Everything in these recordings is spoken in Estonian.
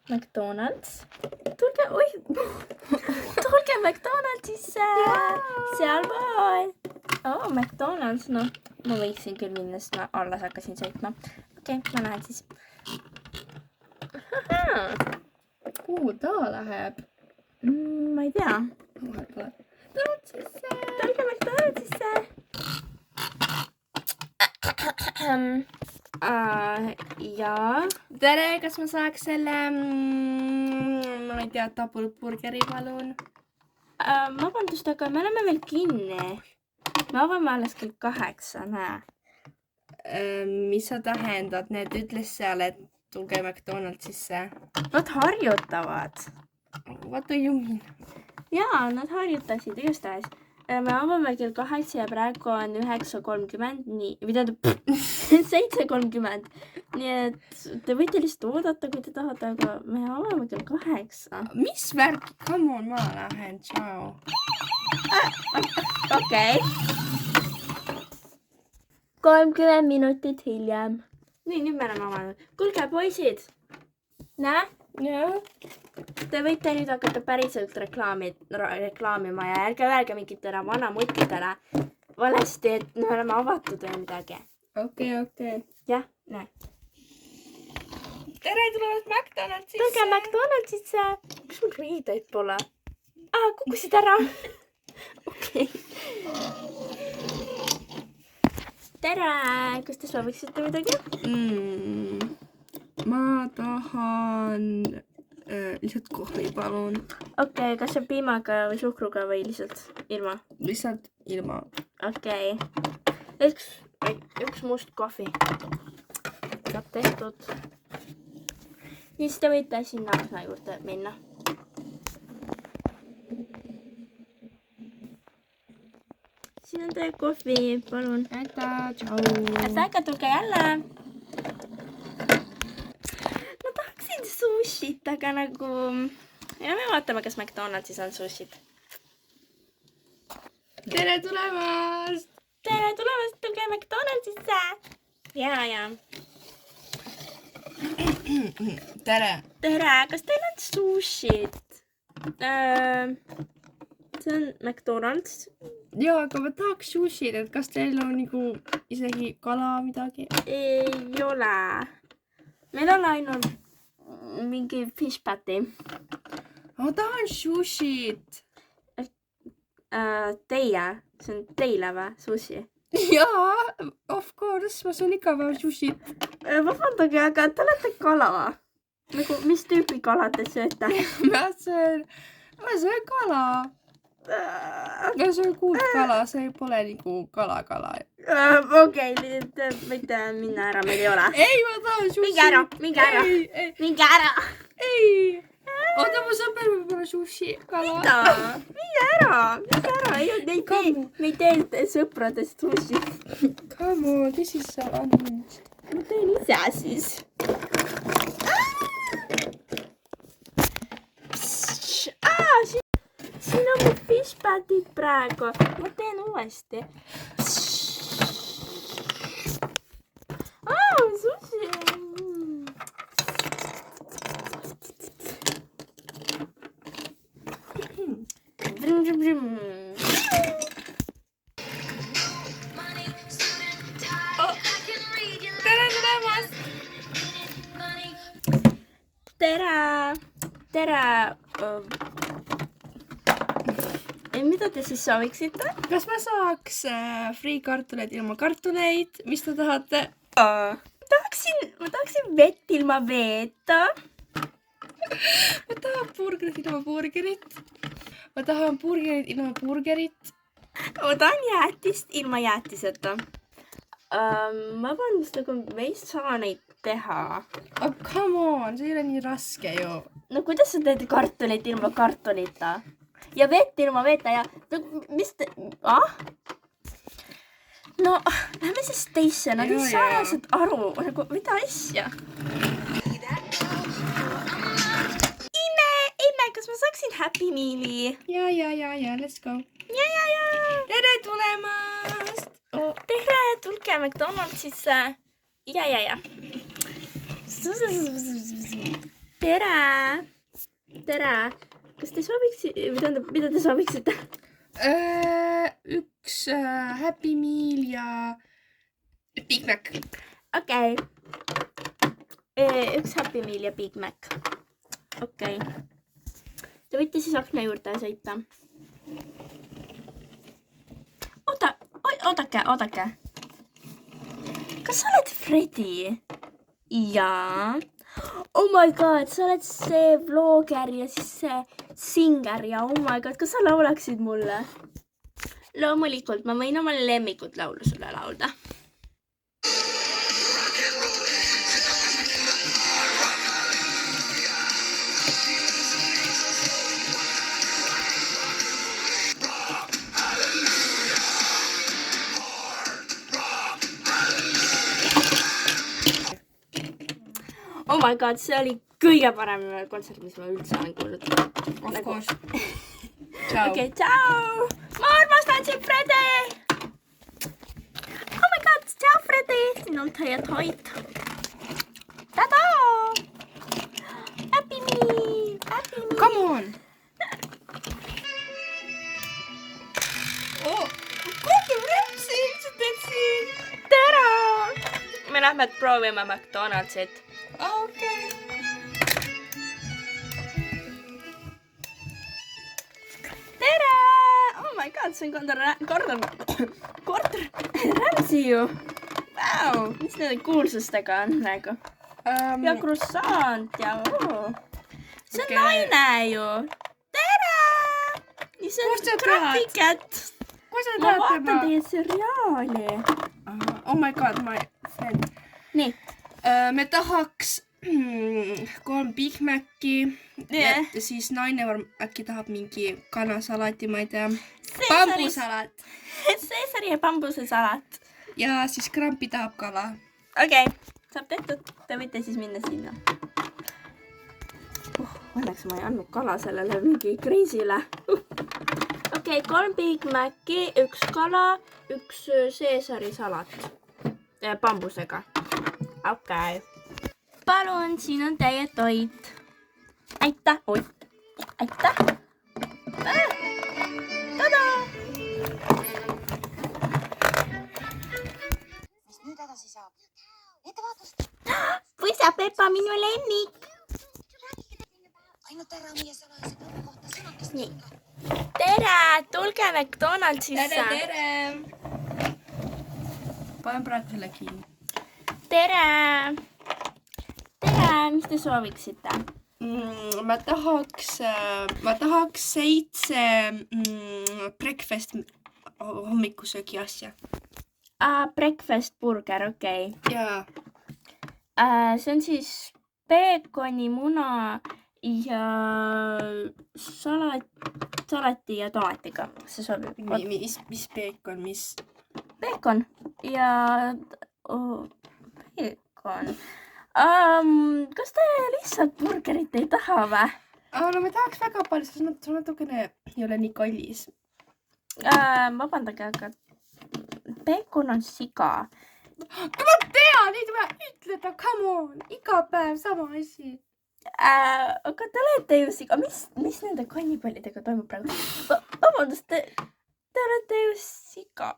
McDonalds. Tulge McDonaldsisse. Sealpool. McDonalds, noh. Ma võiksin küll minna, sest ma alles hakkasin sõitma. Okei, ma lähen siis. Kuhu ta läheb? Ma ei tea. McDonaldsisse. Tulge McDonaldsisse. Jaa. Tere, kas ma saaks selle, ma ei tea, tabulburgeri palun? Vabandust, aga me oleme veel kinni. Me avame alles kell 8, näe. Mis sa tähendad? Need ütles seal, et tulge McDonaldsisse. Nad harjutavad. What do you mean? Jaa, nad harjutasid igatahes. Me avame kell 8 ja praegu on 9:30, nii, või tähendab 7:30. Nii et te võite lihtsalt oodata, kui te tahate, aga me avame kell 8. Mis värk? Come on, ma lähen, tšau. Okei. 30 minutit hiljem. Nii, nüüd me oleme avanud. Kuulge, poisid. Näe? Jah. Te võite nüüd hakata päriselt reklaamima ja ärge öelge mingitele vanamuttidele valesti, et me oleme avatud või midagi. Okei. Jah, näe. Tere tulemast McDonaldsisse. Tulge McDonaldsisse. Kas mul riideid pole? Kukkusid ära. Okei. Tere, kas te sooviksite midagi? Ma tahan lihtsalt kohvi, palun. Okei, kas see piimaga või suhkruga või lihtsalt ilma? Lihtsalt ilma. Okei. Üks must kohvi. Saab tehtud. Ja siis te võite sinna osa juurde minna. Siin on teie kohvi, palun. Aitäh, tšau. Aitäh, tulge jälle. Ma tahaksin sushit, aga nagu... Ja me vaatame, kas McDonaldsis on sushit. Tere tulemast! Tere tulemast, tulge McDonaldsisse! Ja. Tere! Tere, kas teil on sushit? See on McDonalds. Jaa, aga ma tahaks sushit, et kas teil on nagu isegi kala midagi? Ei ole. Meil on ainult mingi fish patty. Ma tahan sushit. Teie? See on teile või? Sushi? Jaa, of course, ma saan iga päev sushit. Vabandage, aga te olete kala. Nagu, mis tüüpi kala te sööte? Ma söön kala. Ja see on kuldkala, see pole nagu kala. Okei, te võite minna ära, meil ei ole. Ei, ma tahan sushi. Minge ära. Ei. Oota, ma saan päeva sushi, kala. Minge ära. Me ei tee sõpradest sushi. Come on, this is so unhinged. Ma teen ise siis. Siin on mu fish patid praegu. Ma teen uuesti. Sushi. Tere tulemast! Tere. Mida te siis sooviksite? Kas ma saaks friikartuleid ilma kartuleid? Mis te tahate? Ma tahaksin vett ilma veeta. Ma tahan burgerit ilma burgerit. Ma tahan burgerit ilma burgerit. Ma tahan jäätist ilma jäätiseta. Vabandust, aga me ei saa neid teha. Oh, come on, see ei ole nii raske ju. No kuidas sa teed kartulit ilma kartulita? Ja vett ilma veeta ja... Mis te... No, lähme siis teisse. Nad ei saa lihtsalt aru. Mida asja? Ime, kas ma saaksin Happy Meali? Ja, let's go. Ja. Tere tulemast! Tere, tulge McDonaldsisse. Ja. tere! Tere! Kas te mida te sooviksite? Üks Happy Meal ja Big Mac. Okei. Üks Happy Meal ja Big Mac. Okei. Te võite siis akna juurde sõita. Oodake. Kas sa oled Freddy? Jaa. Oh my god, sa oled see vlogger ja siis see singer ja oh my god, kas sa laulaksid mulle? Loomulikult, ma võin oma lemmikut laulu sulle laulda. Oh my god, see oli kõige parem kontsert, mis ma üldse olen kuulnud. Of course. Ciao. Okei, ciao! Ma armastan sind, Freddy! Oh my god, ciao, Freddy! Siin on teie toit. Tada! Happy Meal! Happy Meal! Come on! Kuulge, Remsi, mis sa teed siin? Tere! Me lähme proovime McDonaldsit. Okei. Tere! Oh my god, see on Gordon Ramsay ju. Vau, mis nende kuulsustega on praegu? Ja croissant ja see on naine ju. Tere! See on Krabby Cat. Ma vaatan teie seriaali. Oh my god, my friend. Nii. Me tahaks 3 Big Maci ja siis naine äkki tahab mingi kanasalati, ma ei tea. Bambusalat. Caesari ja bambusesalat. Ja siis Krampi tahab kala. Okei, saab tehtud. Te võite siis minna sinna. Õnneks ma ei andnud kala sellele mingi kriisile. Okei, 3 Big Maci, 1 kala, 1 Caesari salat. Bambusega. Okei. Palun, siin on teie toit. Aitäh. Oi. Aitäh. Tada! Mis nüüd edasi saab? Ettevaatust! Puisa Peppa, minu lemmik. Ainult ära meie salajase kõne kohta sõnakest. Nii. Tere, tulge McDonaldsisse. Tere! Panen praegu selle kinni. Tere! Tere, mis te sooviksite? Ma tahaks 7 breakfast hommikusöögi asja. Breakfast burger, okei. Jaa. See on siis peekoni, muna ja salati ja tomatiga. See sobib. Mis peekon, mis? Peekon ja peekon. Kas te lihtsalt burgerit ei taha või? No me tahaks väga palju, sest see natukene ei ole nii kallis. Vabandage, aga peekon on siga. Ma tean, ei tule ütleda, come on, iga päev sama asi. Aga te olete ju siga. Mis nende kannipallidega toimub praegu? Vabandust, te olete ju siga.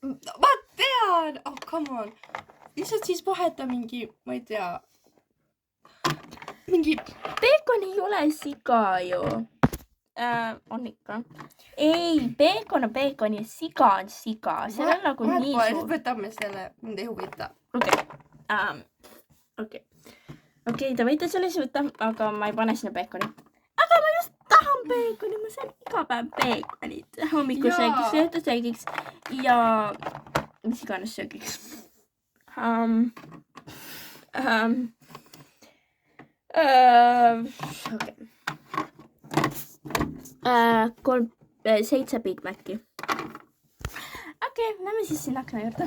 Ma tean, oh come on. Lihtsalt siis vaheta mingi, ma ei tea, mingi... Peekon ei ole siga ju. On ikka. Ei, peekon on peekon ja siga on siga. See on nagu nii suur. Võtame selle, mind ei huvita. Okei, te võite selle siis võtta, aga ma ei pane sinna peekoni. Aga ma just tahan peekoni, ma saan iga päev peekonit. Hommikusöögiks, õhtusöögiks ja mis iganes söögiks. Okei. 7 Big Maci. Okei, lähme siis sinna akna juurde.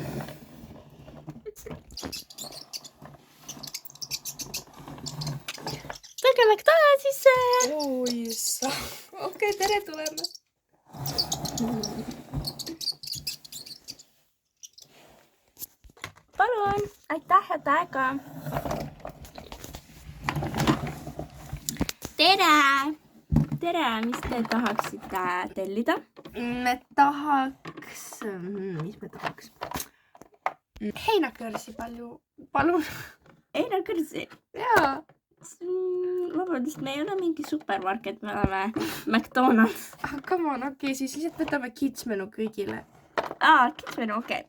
Tulge McDonaldsisse! Issa. Okei, tere tulemast. Palun, aitäh, head aega. tere! Tere, mis te tahaksite tellida? Me tahaks... mis me tahaks? Heinakõrsi palju, palun. Heinakõrsi? Jaa. Vabandust, me ei ole mingi supermarket, me oleme McDonald's. Come on, okei, siis lihtsalt võtame kids-menu kõigile. Kids-menu, okei.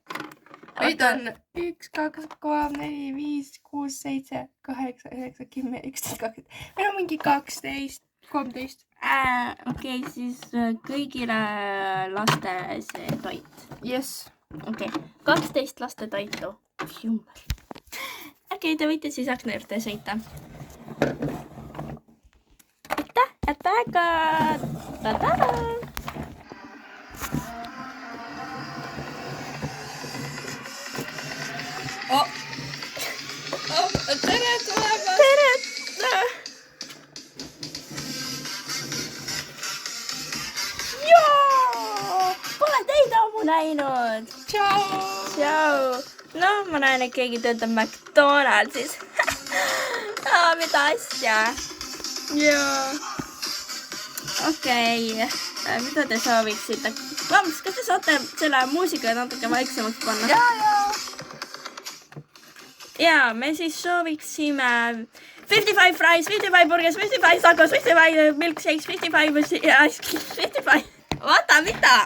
Meid on 1, 2, 3, 4, 5, 6, 7, 8, 9, 10, 11, 12. Meil on mingi 12, 13. Okei, siis kõigile laste see toit. Yes. Okei, 12 laste toitu. Jummel. Okei, te võite siis akna juurde sõita. Aitäh, äpäega! Tada! Tere tulemast! Tere! Joo! Pole teid ammu näinud! Tšau! Tšau! No, ma näen, et keegi töötab McDonaldsis. Mida asja? Joo. Okei. Mida te sooviksite? Vabandust, kas te saate selle muusika natuke vaiksemaks panna? Jaa. Ja, me siis sooviksime 55 fries, 55 burgers, 55 tacos, 55 milkshakes, 55 ice cream, 55. Oota, mida?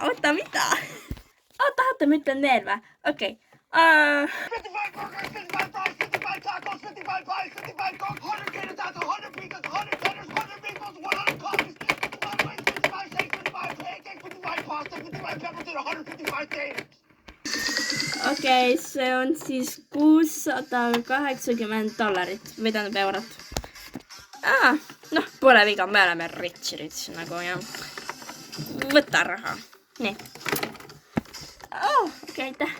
Tahate, ma ütlen veel või? Okei. 55 burgers, 55 fries, 55 tacos, 55 pies, 55 coke, 100 tater tots, 100 pizzas, 100 tenders, 100 meatballs, 100 coffees, 55 wings, 55 shakes, 55 pancakes, 55 pasta, 55 peppers, and 155 taters. Okei, see on siis $680 või tähendab eurot. Noh, pole viga, me oleme rich nagu jah. Võta raha. Nii. Okei, aitäh.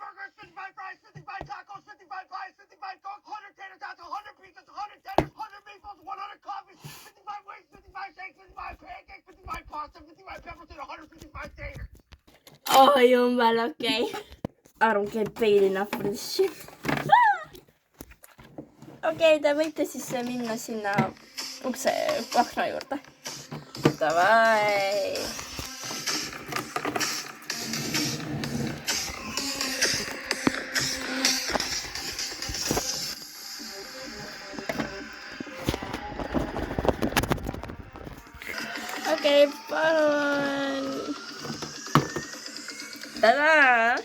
Burgers, 55 fries, 55 tacos, 55 pies, 55 coke, 100 tater tots, 100 pizzas, 100 tenders, 100 meatballs, 100 coffees, 55 wings, 55 shakes, 55 pancakes, 55 pasta, 55 peppers, and 155 taters. Jummel, okei. Arun käib veidi enough for this shit. Okei, te võite siis minna sinna ukse akna juurde. Davai. Okei, palun. Tada!